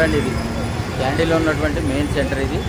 చూడండి, ఇది క్యాంటీన్లో ఉన్నటువంటి మెయిన్ సెంటర్ ఇది.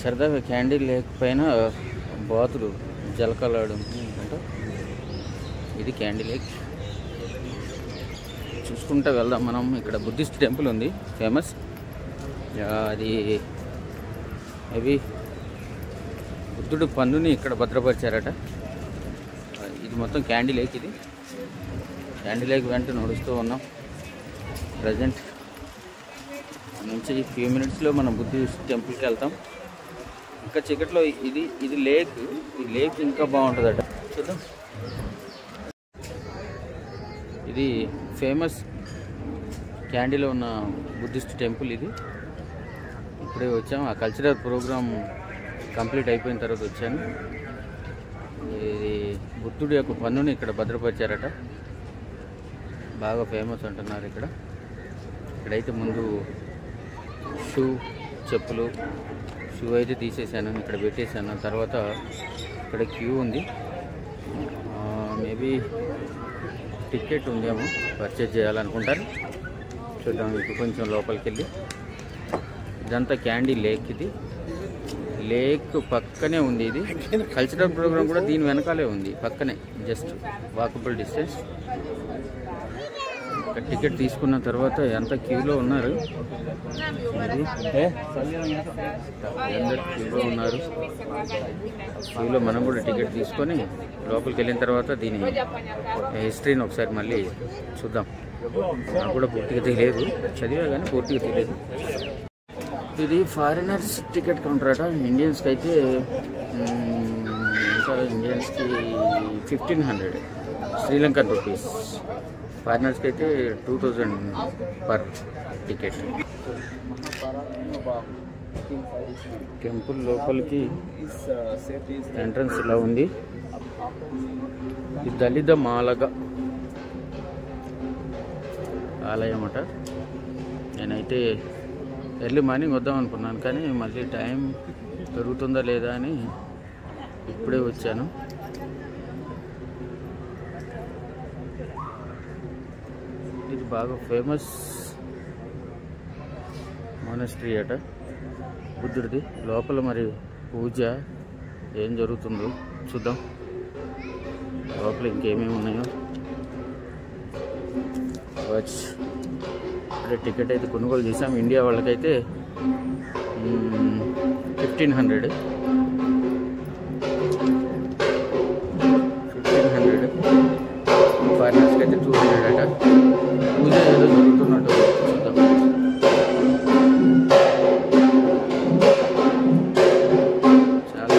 సరదాగా క్యాండిల్ లేకపోయినా బాతులు జలకలాడు అంటే ఇది క్యాండిల్ లేక్. చూసుకుంటూ వెళ్దాం మనం. ఇక్కడ బుద్ధిస్ట్ టెంపుల్ ఉంది ఫేమస్. అది అవి బుద్ధుడు పన్నుని ఇక్కడ భద్రపరిచారట. ఇది మొత్తం క్యాండిల్ లేక్. ఇది క్యాండిల్ లేక్ వెంట నడుస్తూ ఉన్నాం ప్రజెంట్. నుంచి ఫ్యూ మినిట్స్లో మనం బుద్ధిస్ట్ టెంపుల్కి వెళ్తాం. ఇంకా చీకట్లో ఇది లేక్. ఈ లేక్ ఇంకా బాగుంటుందట. చూద్దాం. ఇది ఫేమస్ క్యాండీలో ఉన్న బుద్ధిస్ట్ టెంపుల్. ఇది ఇప్పుడే వచ్చాం. ఆ కల్చరల్ ప్రోగ్రామ్ కంప్లీట్ అయిపోయిన తర్వాత వచ్చాను. ఇది బుద్ధుడి యొక్క పన్నుని ఇక్కడ భద్రపరిచారట. బాగా ఫేమస్ అంటున్నారు ఇక్కడ. ఇక్కడైతే ముందు చెప్పులు షూ అయితే తీసేసాను, ఇక్కడ పెట్టేశాను. తర్వాత ఇక్కడ క్యూ ఉంది. మేబీ టికెట్ ఉందేమో, పర్చేజ్ చేయాలనుకుంటారు. చూద్దాం. ఇప్పుడు కొంచెం లోపలికి వెళ్ళి. ఇదంతా క్యాండీ లేక్. ఇది లేక్ పక్కనే ఉంది. ఇది కల్చరల్ ప్రోగ్రామ్ కూడా దీని వెనకాలే ఉంది, పక్కనే, జస్ట్ వాకబుల్ డిస్టెన్స్. టికెట్ తీసుకున్న తర్వాత ఎంత క్యూలో ఉన్నారు. క్యూలో ఉన్నారు. క్యూలో మనం కూడా టికెట్ తీసుకొని లోపలికి వెళ్ళిన తర్వాత దీని హిస్టరీని ఒకసారి మళ్ళీ చూద్దాం. నాకు కూడా పూర్తిగా తెలియదు, చదివా కానీ పూర్తిగా తెలియదు. ఇది ఫారినర్స్ టికెట్ కౌంటర్ అట. ఇండియన్స్కి అయితే ఇండియన్స్కి 1500 శ్రీలంకన్ రూపీస్. ఫారినర్స్కి అయితే 2000 పర్ టికెట్. టెంపుల్ లోపలికి ఎంట్రన్స్ ఇలా ఉంది. ఇది దళిత మాలగ ఆలయం అట. నేనైతే ఎర్లీ మార్నింగ్ వద్దాం అనుకున్నాను, కానీ మళ్ళీ టైం పెరుగుతుందా లేదా అని ఇప్పుడే వచ్చాను. ఇది బాగా ఫేమస్ మానస్ట్రీ అట బుద్ధుడిది. లోపల మరి పూజ ఏం జరుగుతుందో చూద్దాం. లోపల ఇంకేమేమి ఉన్నాయో వాచ్. ఇప్పుడే టికెట్ అయితే కొనుగోలు చేసాం. ఇండియా వాళ్ళకైతే 1500. ఫారినర్స్కి అయితే 200 అట. పూజ ఏదో జరుగుతున్నట్టు చూద్దాం. చాలా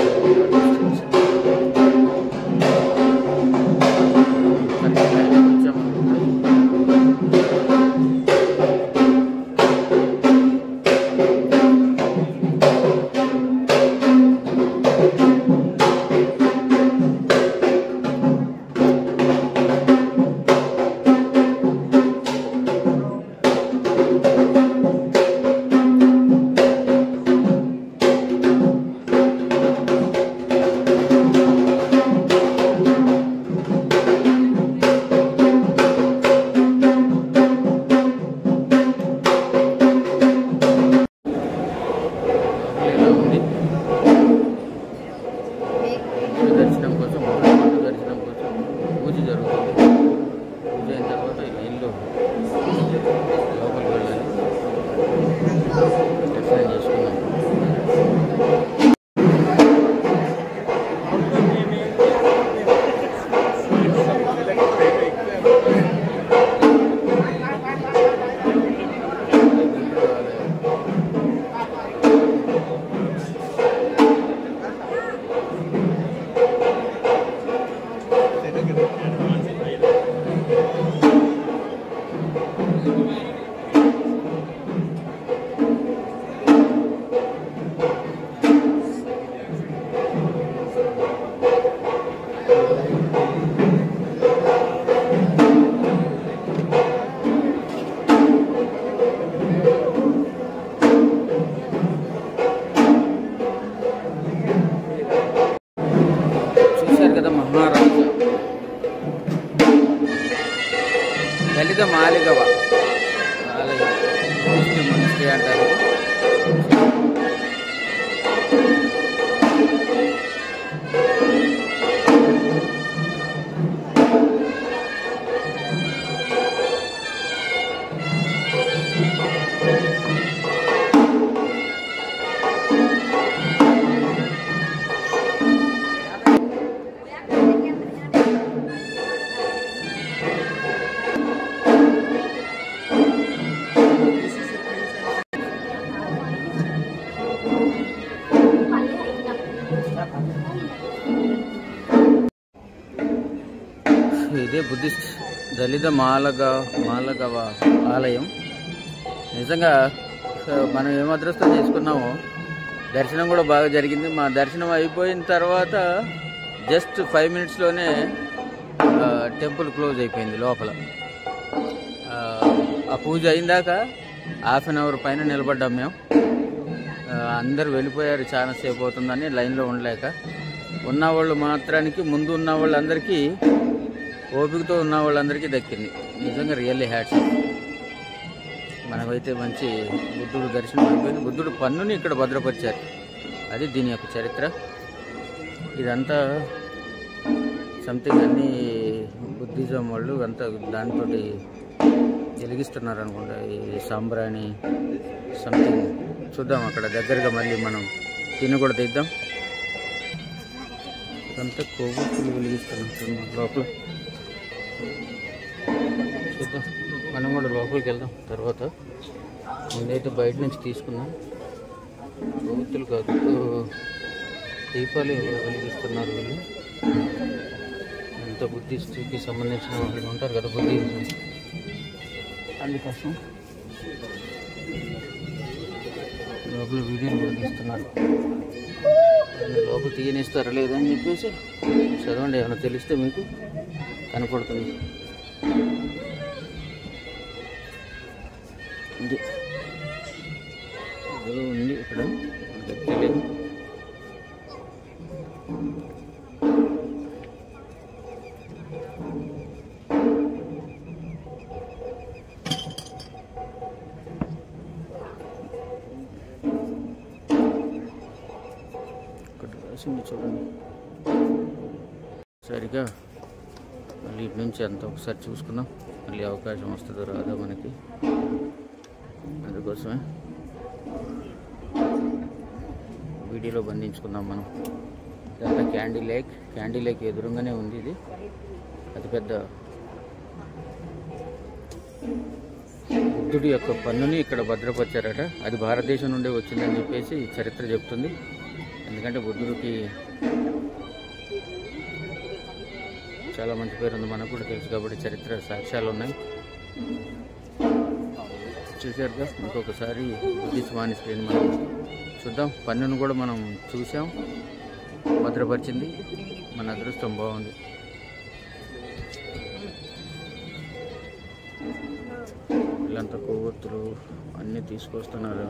మాలిగవ ఆలయం మొనాస్ట్రీ అంటారు. ఇదే బుద్ధిస్ట్ దళిత మాలగవ ఆలయం. నిజంగా మనం ఏం అదృష్టం చేసుకున్నామో దర్శనం కూడా బాగా జరిగింది. మా దర్శనం అయిపోయిన తర్వాత జస్ట్ 5 minutesలోనే టెంపుల్ క్లోజ్ అయిపోయింది లోపల. ఆ పూజ అయిందాక 1/2 hour పైన నిలబడ్డాం మేము. అందరు వెళ్ళిపోయారు, చాలాసేపు అవుతుందని లైన్లో ఉండలేక. ఉన్నవాళ్ళు మాత్రానికి ముందు ఉన్న వాళ్ళందరికీ, ఓపికతో ఉన్న వాళ్ళందరికీ దక్కింది. నిజంగా రియల్లీ హ్యాట్స్. మనమైతే మంచి బుద్ధుడు దర్శనం అయిపోయింది. బుద్ధుడు పన్నుని ఇక్కడ భద్రపరిచారు, అది దీని యొక్క చరిత్ర. ఇదంతా సంథింగ్ అన్ని బుద్ధిజం వాళ్ళు అంతా దాంతో వెలిగిస్తున్నారు అనుకుంటా, ఈ సాంబ్రాణి సంథింగ్. చూద్దాం అక్కడ దగ్గరగా, మళ్ళీ మనం తిని కూడా తీద్దాం. ఇదంతా కొవ్వొత్తులు వెలిగిస్తున్నట్టు లోపల. చూద్దాం, మనం కూడా లోపలికి వెళ్దాం తర్వాత. ముందైతే బయట నుంచి తీసుకున్నాం. కొవ్వొత్తులు కాదు, దీపాలు వెలిగిస్తున్నారు వీళ్ళు. ఎంత బుద్ధిస్ట్కి సంబంధించిన వాళ్ళు ఉంటారు కదా, బుద్ధిజం, అందుకోసం లోపల వీడియోలు కూడా తీస్తున్నారు. లోపల తీయనిస్తారా లేదని చెప్పేసి చదవండి, ఏమైనా తెలిస్తే మీకు కనపడుతుంది. ఇది ఏదో ఉంది ఇక్కడ, తెలియదు. చూడండి సరిగా. మళ్ళీ ఇటు నుంచి అంతా ఒకసారి చూసుకుందాం, మళ్ళీ అవకాశం వస్తుందో రాదా మనకి. అందుకోసమే వీడియోలో బంధించుకుందాం మనం. ఇదంతా క్యాండీ లేక్ ఎదురుగానే ఉంది. ఇది అతిపెద్ద బుద్ధుడి యొక్క పన్నుని ఇక్కడ భద్రపరిచారట. అది భారతదేశం నుండి వచ్చిందని చెప్పేసి చరిత్ర చెప్తుంది. ఎందుకంటే బుద్ధుడికి చాలా మంచి పేరు ఉంది, మనకు కూడా తెలుసు కాబట్టి చరిత్ర సాక్ష్యాలు ఉన్నాయి. చూసారుగా, ఇంకొకసారి బుద్ధిస్ట్ మానిస్ట్రీని మనం చూద్దాం. పన్నును కూడా మనం చూసాం, భద్రపరిచింది. మన అదృష్టం బాగుంది. వీళ్ళంతా కొవ్వొత్తులు అన్నీ తీసుకొస్తున్నారు.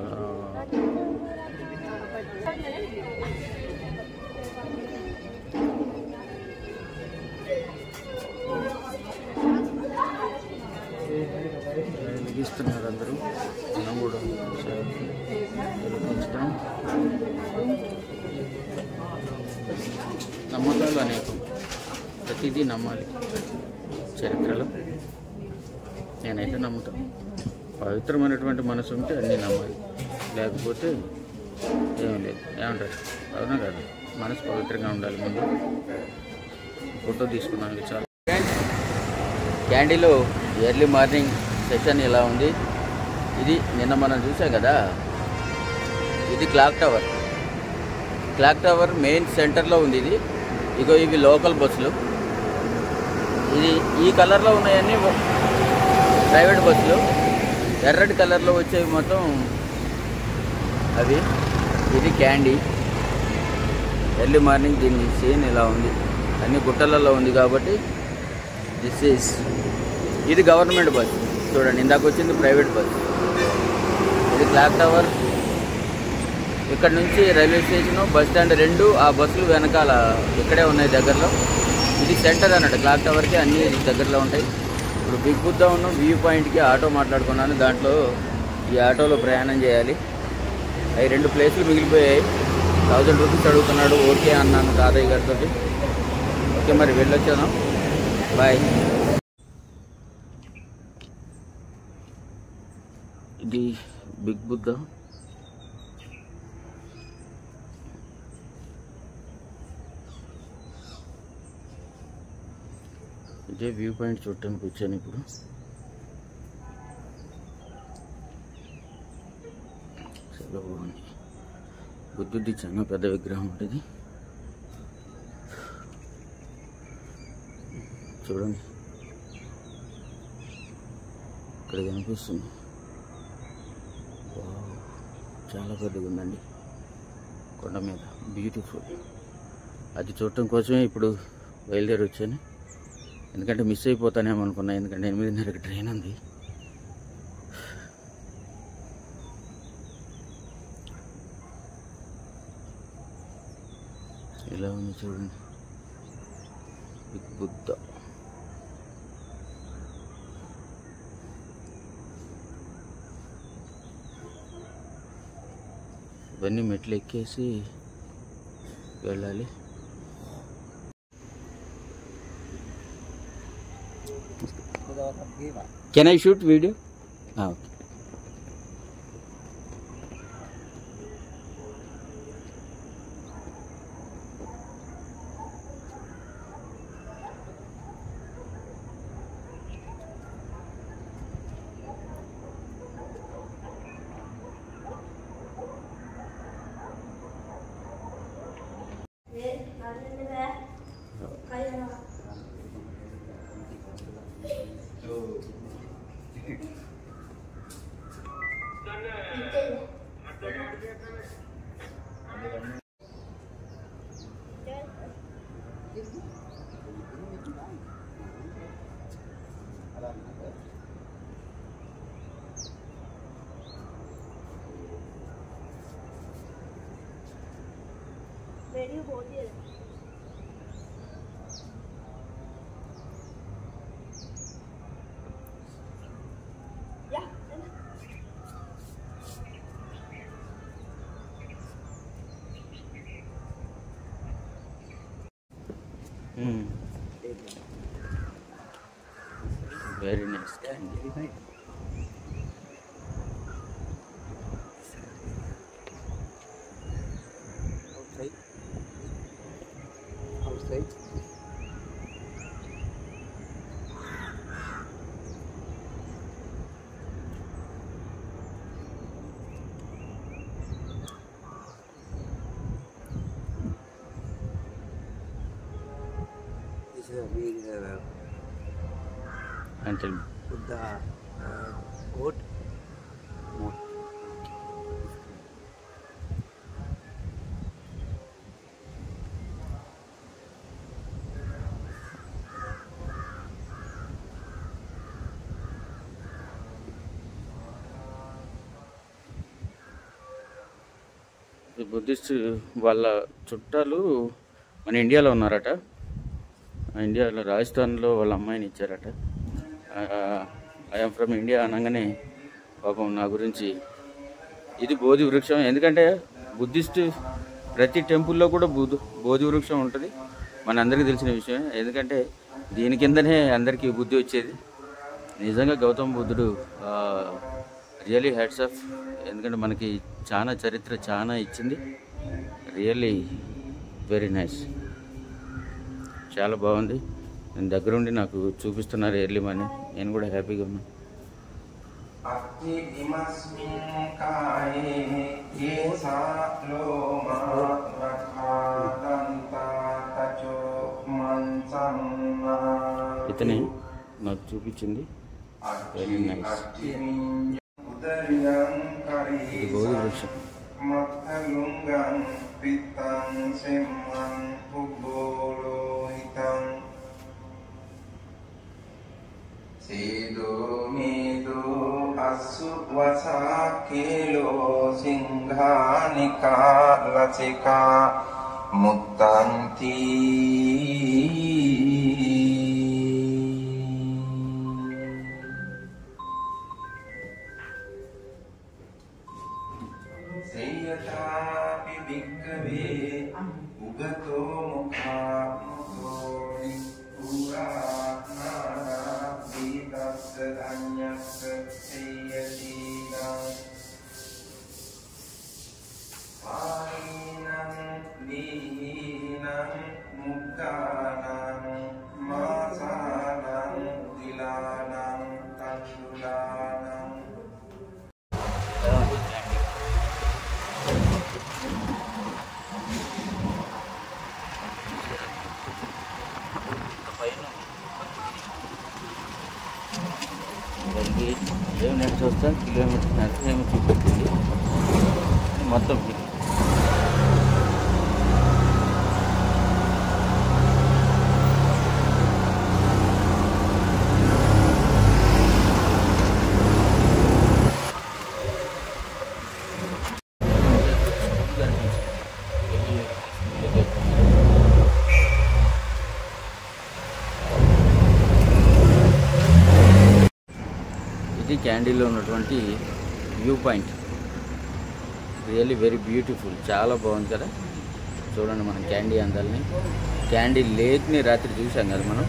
వెలిగిస్తున్నారు అందరూ. మనం కూడా వెలిగించడం. నమ్మకాలు అనేకం, ప్రతిదీ నమ్మాలి చరిత్రలో. నేనైతే నమ్ముతాను. పవిత్రమైనటువంటి మనసు ఉంటే అన్నీ నమ్మాలి, లేకపోతే ఏం లేదు. ఏమంటారు, అవునా కదా? మనసు పవిత్రంగా ఉండాలి. ముందు ఫోటో తీసుకున్నాను చాలా. క్యాండీలో ఎర్లీ మార్నింగ్ సెషన్ ఇలా ఉంది. ఇది నిన్న మనం చూసాం కదా, ఇది క్లాక్ టవర్ మెయిన్ సెంటర్లో ఉంది. ఇది ఇగో ఇవి లోకల్ బస్సులు. ఇది ఈ కలర్లో ఉన్నాయన్నీ ప్రైవేట్ బస్సులు. ఎర్రటి కలర్లో వచ్చేవి మొత్తం అవి. ఇది క్యాండీ. ఎర్లీ మార్నింగ్ దీని సీన్ ఇలా ఉంది. అన్ని గుట్టలలో ఉంది కాబట్టి ఇది గవర్నమెంట్ బస్. చూడండి, ఇందాక వచ్చింది ప్రైవేట్ బస్. ఇది క్లాక్ టవర్. ఇక్కడ నుంచి రైల్వే స్టేషను, బస్ స్టాండ్ రెండు ఆ బస్సులు వెనకాల ఇక్కడే ఉన్నాయి దగ్గరలో. ఇది సెంటర్ అన్నట్టు. క్లాక్ టవర్కి అన్నీ దగ్గరలో ఉంటాయి. ఇప్పుడు బిగ్ బుద్ధ ఉన్న వ్యూ పాయింట్కి ఆటో మాట్లాడుకున్నాను. దాంట్లో ఈ ఆటోలో ప్రయాణం చేయాలి. అవి 2 ప్లేసులు మిగిలిపోయాయి. 1000 రూపీస్ అడుగుతున్నాడు. ఓకే అన్నాను తాతయ్య గారితో. ఓకే మరి వెళ్ళొచ్చాను. బాయ్. ఇది బిగ్ బుద్ధ. ఇదే వ్యూ పాయింట్ చూడటానికి వచ్చాను ఇప్పుడు. చాలా బాగుంది. బుద్ధుడి చాలా పెద్ద విగ్రహం ఉంటుంది. చూడండి ఇక్కడ కనిపిస్తుంది. చాలా పెద్దగా ఉందండి కొండ మీద. బ్యూటిఫుల్. అది చూడటం కోసమే ఇప్పుడు బయలుదేరి వచ్చాను. ఎందుకంటే మిస్ అయిపోతానేమో అనుకున్నా. ఎందుకంటే 8:30కి ట్రైన్ ఉంది. ఇలా ఉంది చూడండి బిగ్ బుద్ధ. ఇవన్నీ మెట్లు ఎక్కేసి వెళ్ళాలి. Can I shoot video? Okay. Very good. Yeah. Very nice. Okay. Outside. This is a big Until Buddha goat. Buddhist వాళ్ళ చుట్టాలు మన ఇండియాలో ఉన్నారట. ఇండియాలో రాజస్థాన్లో వాళ్ళ అమ్మాయిని ఇచ్చారట. ఐఎమ్ ఫ్రమ్ ఇండియా అనగానే పాపం నా గురించి. ఇది బోధి వృక్షం. ఎందుకంటే బుద్ధిస్ట్ ప్రతి టెంపుల్లో కూడా బోధి వృక్షం ఉంటుంది. మనందరికీ తెలిసిన విషయం. ఎందుకంటే దీని కిందనే అందరికీ బుద్ధి వచ్చేది. నిజంగా గౌతమ బుద్ధుడు రియలీ హ్యాట్స్ ఆఫ్. ఎందుకంటే మనకి చాలా చరిత్ర చాలా ఇచ్చింది. Really very nice. చాలా బాగుంది. నేను దగ్గరుండి నాకు చూపిస్తున్నారు ఎర్లీ మార్నింగ్. నేను కూడా హ్యాపీగా ఉన్నాను. ఇతనే నాకు చూపించింది. Very nice. ఇది బోధి వృక్షం. Aswasakelo singhanika lacika muttanti Seyatapi bhikkave ugato mukha mutoni purānāna vītassa dhañyassa seyatīnaṁ pāyīnaṁ vīhīnaṁ muddānaṁ māsānaṁ dilānaṁ tandulānaṁ. ఏమి నెట్ చూస్తాం కిలోమీటర్ నడిచేమో చూపెట్టింది మొత్తం ఇది క్యాండీలో ఉన్నటువంటి view point. Really very beautiful, చాలా బాగుంది కదా. చూడండి మనం క్యాండీ అందాలని, క్యాండీ లేక్ని రాత్రి చూసాం కదా మనం.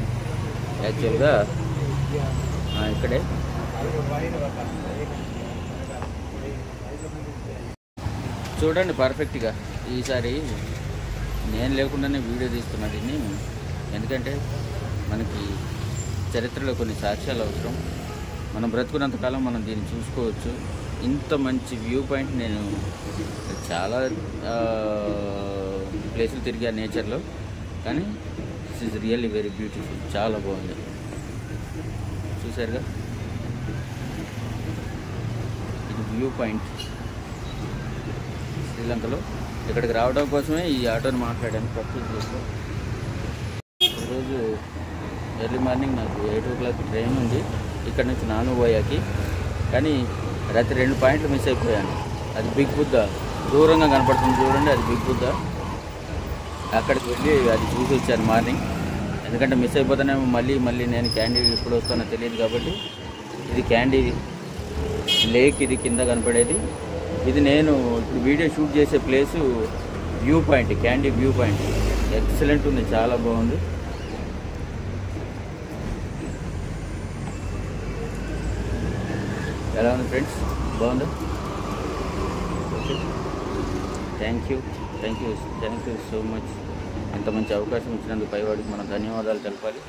యాక్చువల్గా ఇక్కడే చూడండి పర్ఫెక్ట్గా. ఈసారి నేను లేకుండానే వీడియో తీస్తున్నా దీన్ని, ఎందుకంటే మనకి చరిత్రలో కొన్ని సాక్ష్యాలు అవసరం. మనం బ్రతుకున్నంతకాలం మనం దీన్ని చూసుకోవచ్చు. ఇంత మంచి వ్యూ పాయింట్ నేను చాలా ప్లేసులు తిరిగా నేచర్లో, కానీ this is really very beautiful, చాలా బాగుంది. చూసారుగా ఇది వ్యూ పాయింట్ శ్రీలంకలో. ఇక్కడికి రావడం కోసమే ఈ ఆటోని మాట్లాడాను పర్చేజ్ చేస్తూ. ఈరోజు ఎర్లీ మార్నింగ్ నాకు 8 o'clock ట్రైన్ ఉంది ఇక్కడ నుంచి నానుబోయాకి. కానీ రాత్రి 2 పాయింట్లు మిస్ అయిపోయాను. అది బిగ్ బుద్ధ దూరంగా కనపడుతుంది చూడండి, అది బిగ్ బుద్ధ. అక్కడికి వెళ్ళి అది చూసి వచ్చాను మార్నింగ్, ఎందుకంటే మిస్ అయిపోతానేమో మళ్ళీ నేను క్యాండీ ఎప్పుడు వస్తానో తెలియదు కాబట్టి. ఇది క్యాండీ లేక్, ఇది కింద కనపడేది. ఇది నేను ఇప్పుడు వీడియో షూట్ చేసే place view point, candy view point. Excellent ఉంది, చాలా బాగుంది. ఎలా ఉంది ఫ్రెండ్స్, బాగుందా? Thank you so much. ఇంత మంచి అవకాశం ఇచ్చినందుకు పైవాడికి మనం ధన్యవాదాలు తెలపాలి.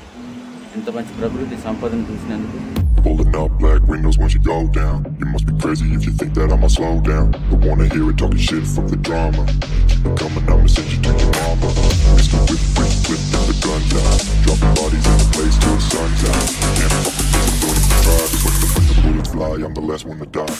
ఇంత మంచి ప్రకృతి సంపదను చూసినందుకు. Pulling up black windows once you go down. You must be crazy if you think that I'ma slow down. Don't wanna hear it talking shit from the drama. Keep it coming, I'ma send you to your mama. Mr. Whip, flip the gun down. Dropping bodies in the place till the sun's out. Can't fuck with this, I'm going to try. Just like the bullets fly, I'm the last one to die.